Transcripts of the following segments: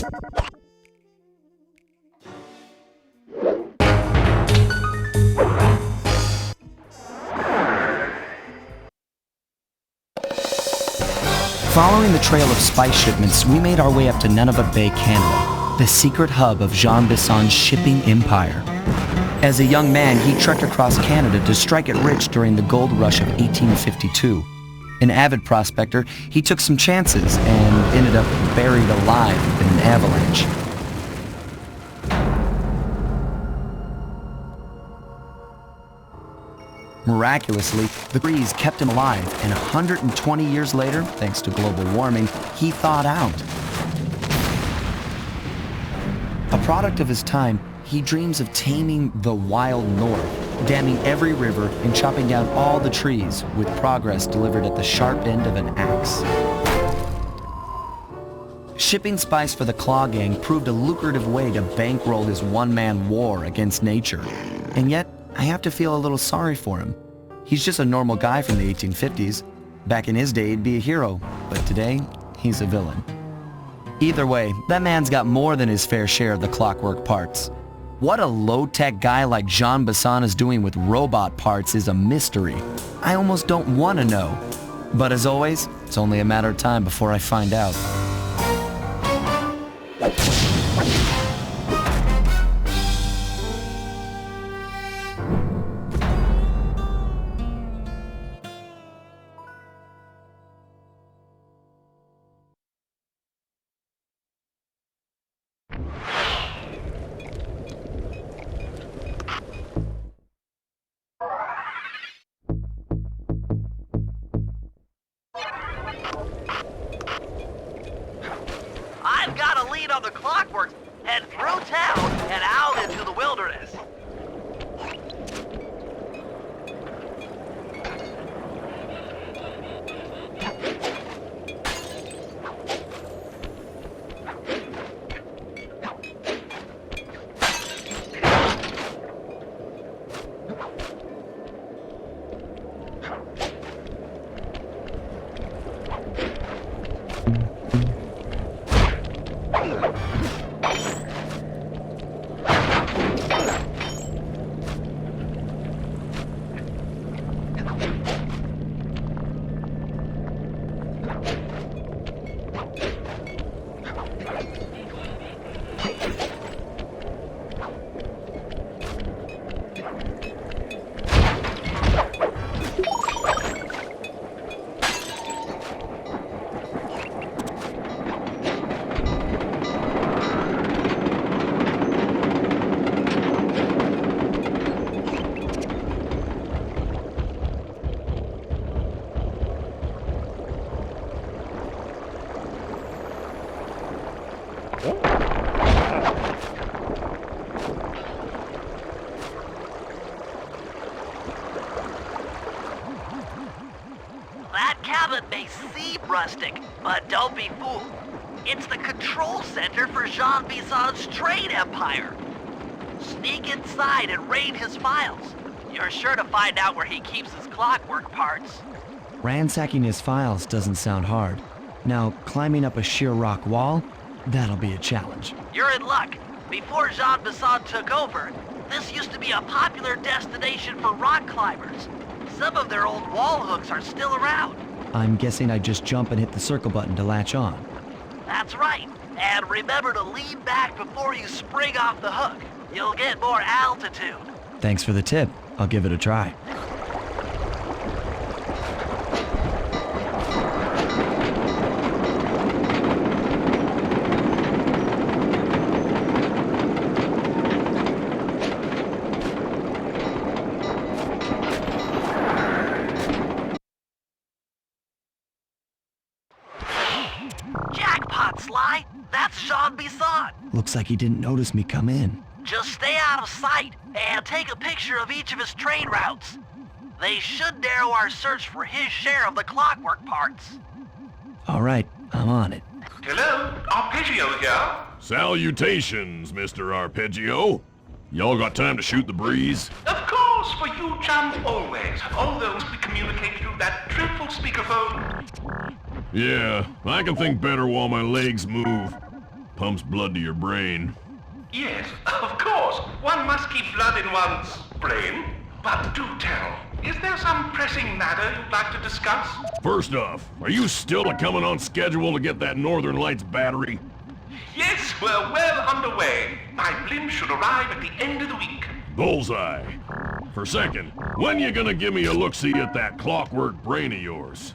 Following the trail of spice shipments, we made our way up to Nunavut Bay, Canada, the secret hub of Jean Bisson's shipping empire. As a young man, he trekked across Canada to strike it rich during the gold rush of 1852. An avid prospector, he took some chances and ended up buried alive in an avalanche. Miraculously, the breeze kept him alive, and 120 years later, thanks to global warming, he thawed out. A product of his time, he dreams of taming the wild north, damming every river and chopping down all the trees, with progress delivered at the sharp end of an axe. Shipping spice for the Klaww Gang proved a lucrative way to bankroll his one-man war against nature. And yet, I have to feel a little sorry for him. He's just a normal guy from the 1850s. Back in his day, he'd be a hero, but today, he's a villain. Either way, that man's got more than his fair share of the clockwork parts. What a low-tech guy like Jean Bisson is doing with robot parts is a mystery. I almost don't want to know. But as always, it's only a matter of time before I find out. I've got a lead on the Clockwerk. Head through town and out into the wilderness. That cabin may seem rustic, but don't be fooled. It's the control center for Jean Bisson's trade empire. Sneak inside and raid his files. You're sure to find out where he keeps his clockwork parts. Ransacking his files doesn't sound hard. Now, climbing up a sheer rock wall, that'll be a challenge. You're in luck. Before Jean Bisson took over, this used to be a popular destination for rock climbers. Some of their old wall hooks are still around. I'm guessing I just jump and hit the circle button to latch on. That's right. And remember to lean back before you spring off the hook. You'll get more altitude. Thanks for the tip. I'll give it a try. Jackpot, Sly! That's Jean Bisson! Looks like he didn't notice me come in. Just stay out of sight and take a picture of each of his trade routes. They should narrow our search for his share of the clockwork parts. All right, I'm on it. Hello, Arpeggio here. Salutations, Mr. Arpeggio. Y'all got time to shoot the breeze? Of course, for you, chum, always. All those we communicate through that dreadful speakerphone. Yeah, I can think better while my legs move. Pumps blood to your brain. Yes, of course. One must keep blood in one's brain. But do tell, is there some pressing matter you'd like to discuss? First off, are you still coming on schedule to get that Northern Lights battery? Yes, we're well underway. My blimp should arrive at the end of the week. Bullseye. For second, when you gonna give me a look-see at that clockwork brain of yours?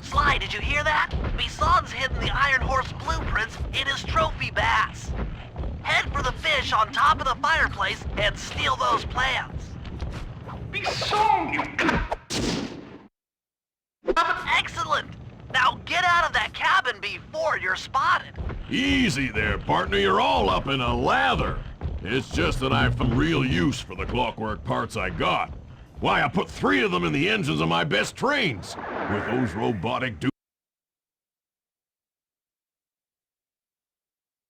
Sly, did you hear that? Bison's hidden the Iron Horse blueprints in his trophy bass. Head for the fish on top of the fireplace and steal those plans. Bison, you... Excellent! Now get out of that cabin before you're spotted. Easy there, partner. You're all up in a lather. It's just that I've found real use for the clockwork parts I got. Why, I put 3 of them in the engines of my best trains. With those robotic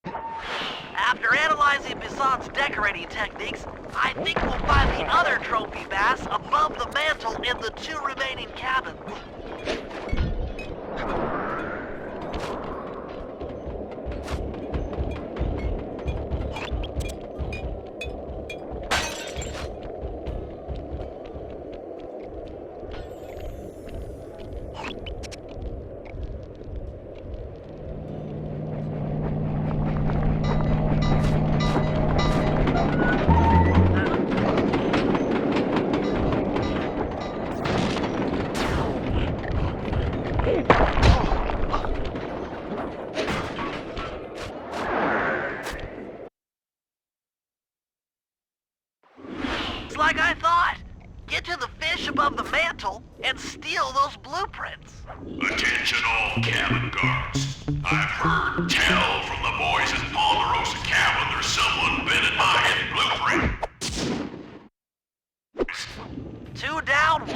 After analyzing Bison's decorating techniques, I think we'll find the other trophy bass above the mantle in the 2 remaining cabins. Like I thought. Get to the fish above the mantle and steal those blueprints. Attention all cabin guards. I've heard tell from the boys in Ponderosa cabin there's someone been in my hidden blueprint. 2 down.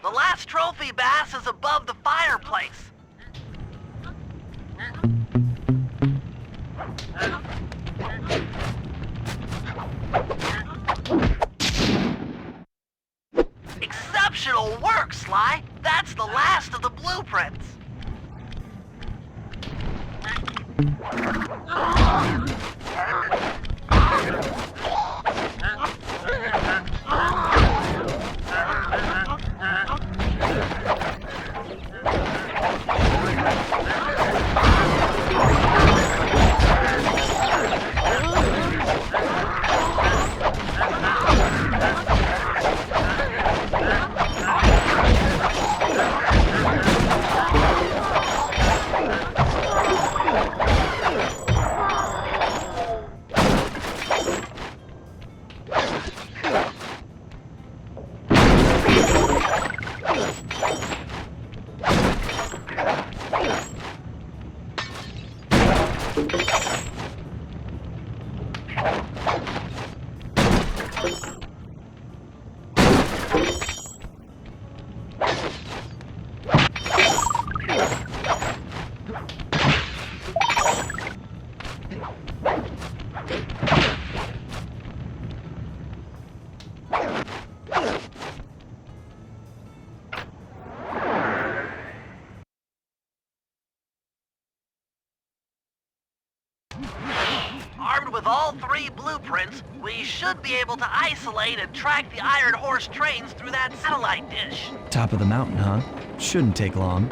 The last trophy bass is above the fireplace. Exceptional work, Sly. That's the last of the blueprints. Armed with all 3 blueprints, we should be able to isolate and track the Iron Horse trains through that satellite dish. Top of the mountain, huh? Shouldn't take long.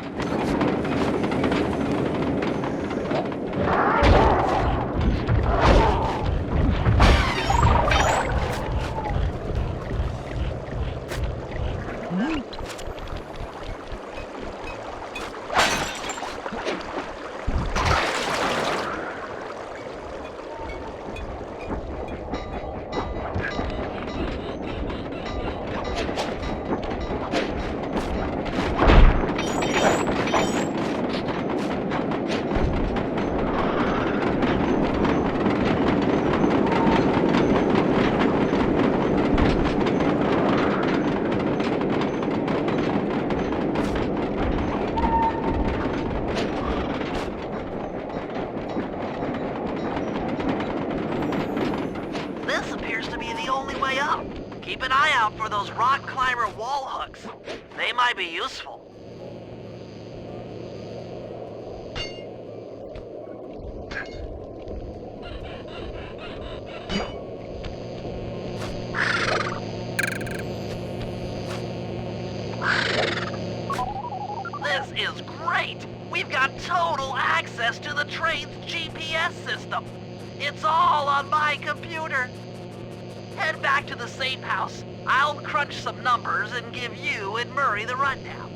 Keep an eye out for those rock climber wall hooks. They might be useful. This is great! We've got total access to the train's GPS system. It's all on my computer. Head back to the safe house. I'll crunch some numbers and give you and Murray the rundown.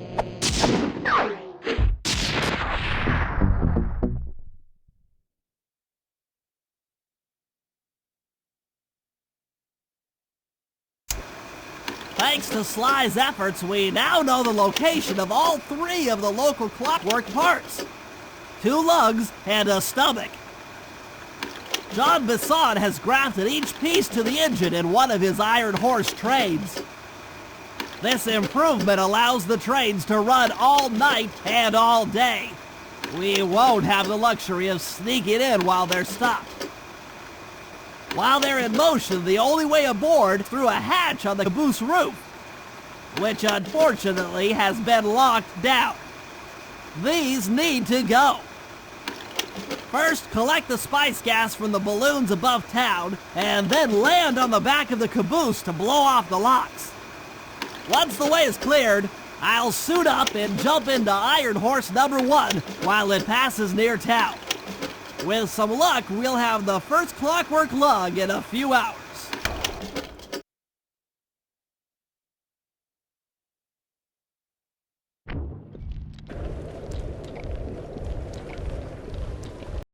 Thanks to Sly's efforts, we now know the location of all 3 of the local Clockwerk parts. 2 lugs and a stomach. Jean Bisson has grafted each piece to the engine in one of his Iron Horse trains. This improvement allows the trains to run all night and all day. We won't have the luxury of sneaking in while they're stopped. While they're in motion, the only way aboard is through a hatch on the caboose roof, which unfortunately has been locked down. These need to go. First, collect the spice gas from the balloons above town, and then land on the back of the caboose to blow off the locks. Once the way is cleared, I'll suit up and jump into Iron Horse number 1 while it passes near town. With some luck, we'll have the first Clockwerk lug in a few hours.